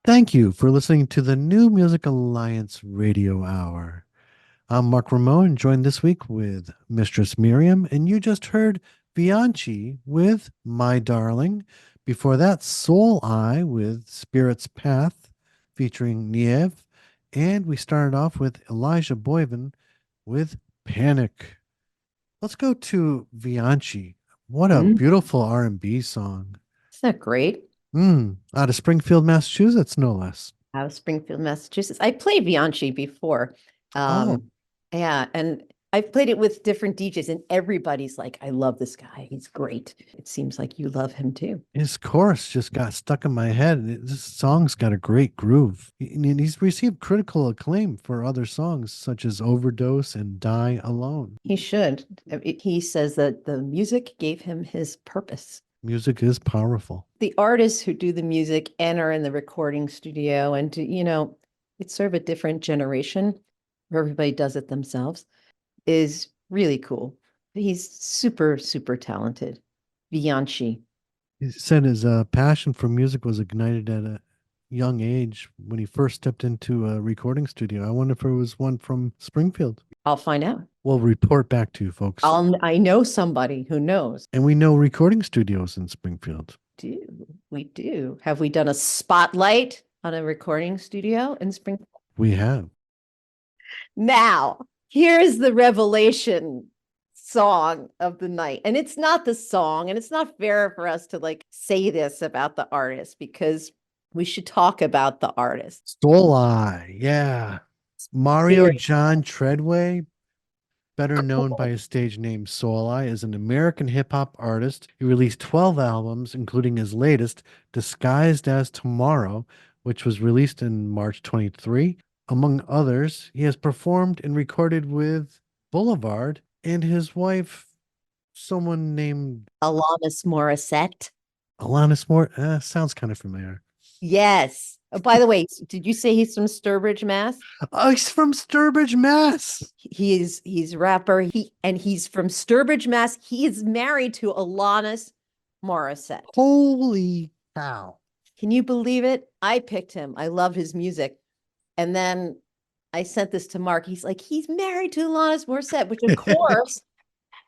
Thank you for listening to the New Music Alliance Radio Hour. I'm Mark Ramone, joined this week with Mistress Miriam, and you just heard Vianchi with My Darling. Before that, Souleye with Spirit's Path featuring Nieve. And we started off with Elijah Boivin with Panic. Let's go to Vianchi. What a Mm, beautiful R&B song. isn't that great? Out of Springfield, Massachusetts, no less. Out of Springfield, Massachusetts. I played Vianchi before. Oh, Um, yeah, and I've played it with different DJs, and everybody's like, I love this guy. He's great. It seems like you love him too. his chorus just got stuck in my head. This song's got a great groove. And he's received critical acclaim for other songs such as Overdose and Die Alone. He should. He says that the music gave him his purpose. Music is powerful. The artists who do the music and are in the recording studio and do, it's sort of a different generation where everybody does it themselves is really cool. He's super, super talented. Vianchi. He said his passion for music was ignited at a young age when he first stepped into a recording studio. I wonder if it was one from Springfield. I'll find out. We'll report back to you, folks. I know somebody who knows. And we know recording studios in Springfield. We do. Have we done a spotlight on a recording studio in Springfield? We have. Now, here's the revelation song of the night. And it's not the song, and it's not fair for us to like say this about the artist because we should talk about the artist. Souleye, yeah. Mario Seriously. John Treadway, better known by his stage name Souleye, is an American hip hop artist. He released 12 albums, including his latest, Disguised as Tomorrow, which was released in March 23. Among others, he has performed and recorded with Boulevard and his wife, someone named Alanis Morissette. Alanis Moore. Sounds kind of familiar. Yes. Oh, by the way, did you say he's from Sturbridge, Mass? Oh, he's from Sturbridge, Mass. He's a rapper. He's from Sturbridge, Mass. He is married to Alanis Morissette. Holy cow. Can you believe it? I picked him. I love his music. And then I sent this to Mark. He's like, he's married to Alanis Morissette, which of course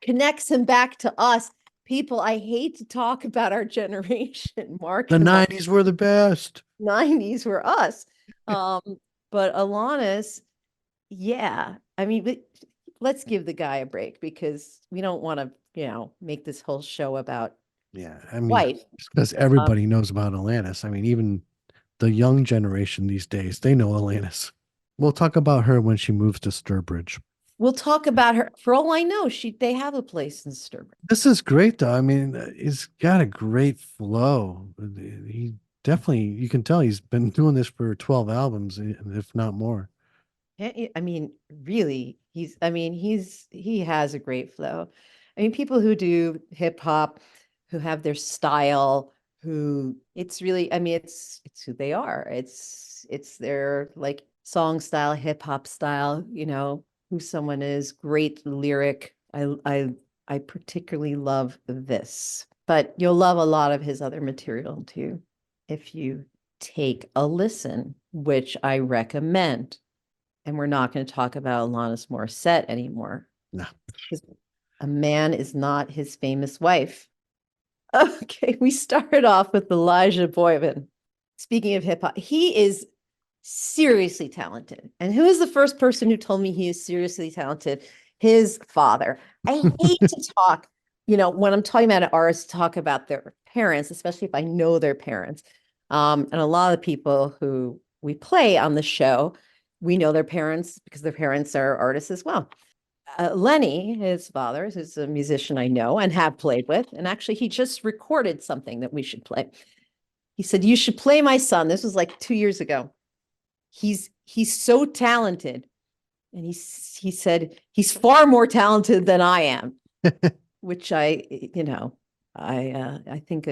connects him back to us. People, I hate to talk about our generation. Mark The and Mark, 90s were the best. 90s were us. Um, but Alanis, yeah. I mean, let's give the guy a break because we don't want to, make this whole show about Yeah, I mean, wife. because everybody knows about Alanis. I mean, even the young generation these days, they know Alanis. We'll talk about her when she moves to Sturbridge. We'll talk about her. For all I know, they have a place in Sturbridge. This is great, though. I mean, he's got a great flow. He definitely, you can tell he's been doing this for 12 albums, if not more. I mean, really, he has a great flow. I mean, people who do hip hop, who have their style, who it's really, I mean, it's who they are. It's their like song style, hip hop style, who someone is, great lyric. I particularly love this, but you'll love a lot of his other material too, if you take a listen, which I recommend. And we're not going to talk about Alanis Morissette anymore. No. A man is not his famous wife. Okay, we started off with Elijah Boivin. Speaking of hip hop, he is seriously talented. And who is the first person who told me he is seriously talented? His father. I hate to talk, when I'm talking about an artist, talk about their parents, especially if I know their parents. And a lot of the people who we play on the show, we know their parents because their parents are artists as well. Lenny, his father, is a musician I know and have played with. And actually, he just recorded something that we should play. He said, you should play my son. This was like 2 years ago. He's so talented. And he said, he's far more talented than I am, which I think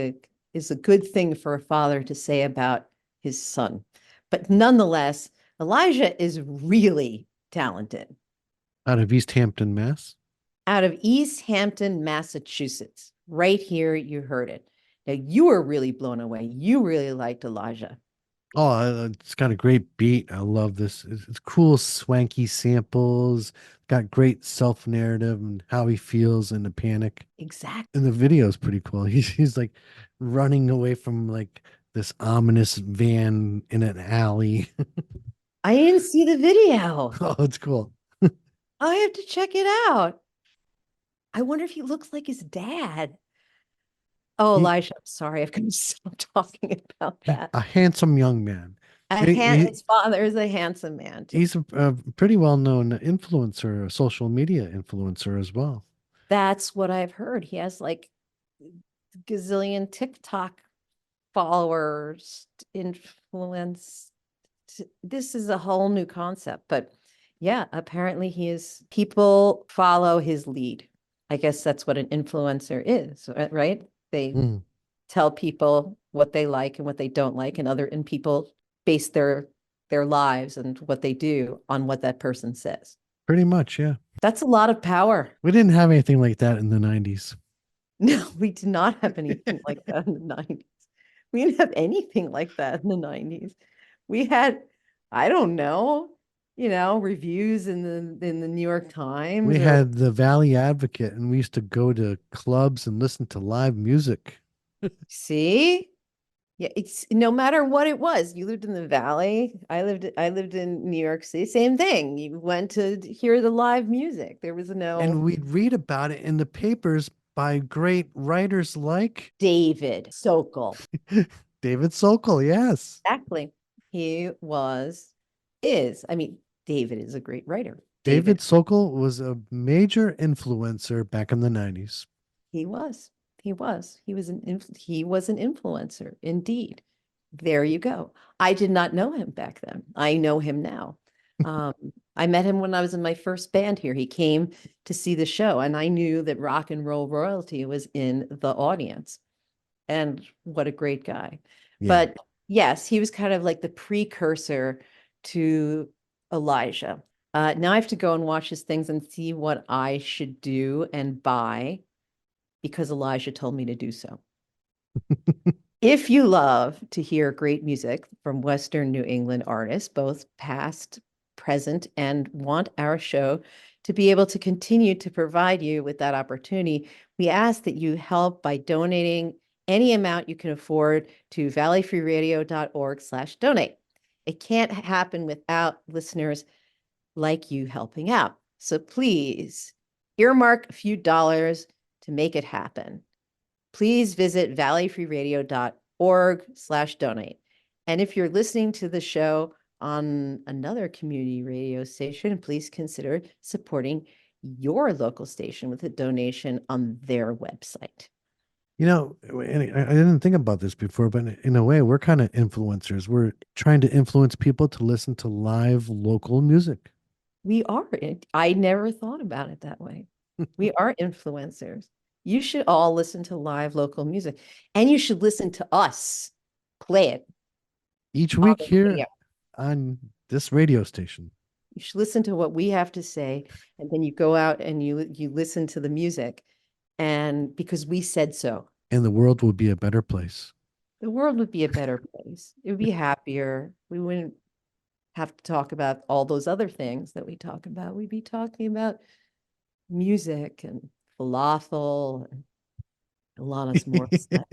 is a good thing for a father to say about his son. But nonetheless, Elijah is really talented. Out of East Hampton, Mass. Out of East Hampton, Massachusetts. Right here, you heard it. Now, you were really blown away. You really liked Elijah. Oh, it's got a great beat. I love this. It's cool, swanky samples. Got great self-narrative and how he feels in the panic. Exactly. And the video is pretty cool. He's like running away from like this ominous van in an alley. I didn't see the video. Oh, it's cool. I have to check it out. I wonder if he looks like his dad. Oh, He, Elijah, I'm sorry. I've got to stop talking about that. a handsome young man. He- His father is a handsome man too. he's a pretty well-known influencer, a social media influencer as well. That's what I've heard. He has like gazillion TikTok followers, influence. This is a whole new concept, but yeah, apparently people follow his lead. I guess that's what an influencer is, right? They Mm, tell people what they like and what they don't like, and people base their lives and what they do on what that person says. pretty much, yeah. That's a lot of power. We didn't have anything like that in the 90s. No, we did not have anything like that in the 90s. We didn't have anything like that in the 90s. We had, I don't know, reviews in the New York Times We or had the Valley Advocate, and we used to go to clubs and listen to live music. see? Yeah, it's no matter what it was. You lived in the Valley. I lived in New York City. Same thing. You went to hear the live music. There was no And we'd read about it in the papers by great writers like David Sokol. David Sokol. Yes. Exactly. He is. I mean, David is a great writer. David David, Sokol was a major influencer back in the 90s. he was. He was an influencer indeed. There you go. I did not know him back then. I know him now. Um, I met him when I was in my first band here. He came to see the show, and I knew that rock and roll royalty was in the audience. And what a great guy. Yeah. But yes, he was kind of like the precursor to Elijah. Now I have to go and watch his things and see what I should do and buy because Elijah told me to do so. If you love to hear great music from Western New England artists, both past, present, and want our show to be able to continue to provide you with that opportunity, we ask that you help by donating any amount you can afford to valleyfreeradio.org/donate. It can't happen without listeners like you helping out. So please earmark a few dollars to make it happen. Please visit valleyfreeradio.org/donate. And if you're listening to the show on another community radio station, please consider supporting your local station with a donation on their website. You know, and I didn't think about this before, but in a way, we're kind of influencers. We're trying to influence people to listen to live local music. We are. I never thought about it that way. We are influencers. You should all listen to live local music, and you should listen to us play it Each on week the here radio. on this radio station. You should listen to what we have to say, and then you go out and you listen to the music, and because we said so, And the world will be a better place. the world would be a better place. It would be happier. We wouldn't have to talk about all those other things that we talk about. We'd be talking about music and falafel and a lot of more stuff.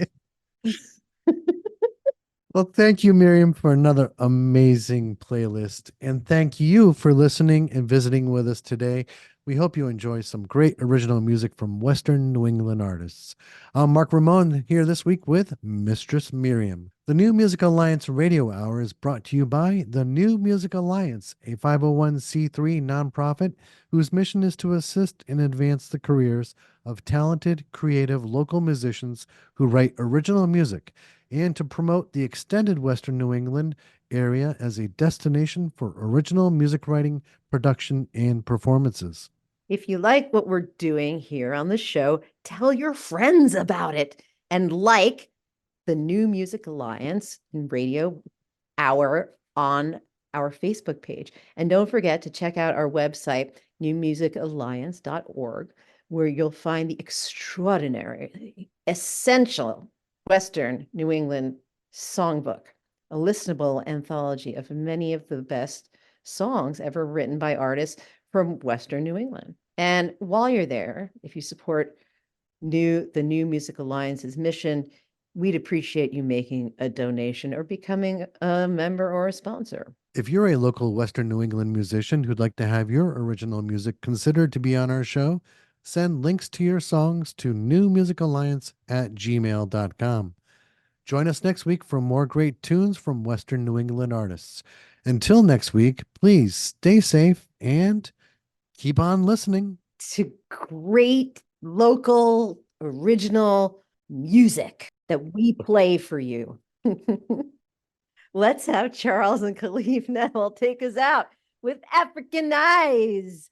Well, thank you, Miriam, for another amazing playlist. And thank you for listening and visiting with us today. We hope you enjoy some great original music from Western New England artists. I'm Mark Ramone here this week with Mistress Miriam. The New Music Alliance Radio Hour is brought to you by the New Music Alliance, a 501c3 nonprofit whose mission is to assist and advance the careers of talented, creative local musicians who write original music and to promote the extended Western New England area as a destination for original music writing, production, and performances. If you like what we're doing here on the show, tell your friends about it and like the New Music Alliance and Radio Hour on our Facebook page. And don't forget to check out our website, newmusicalliance.org, where you'll find the extraordinary, essential Western New England songbook a listenable anthology of many of the best songs ever written by artists from Western New England. And while you're there, if you support the New Music Alliance's mission, we'd appreciate you making a donation or becoming a member or a sponsor. If you're a local Western New England musician who'd like to have your original music considered to be on our show, send links to your songs to newmusicalliance@gmail.com. Join us next week for more great tunes from Western New England artists. Until next week, please stay safe and keep on listening to great local original music that we play for you. Let's have Charles and Khalif Neville take us out with African Eyes.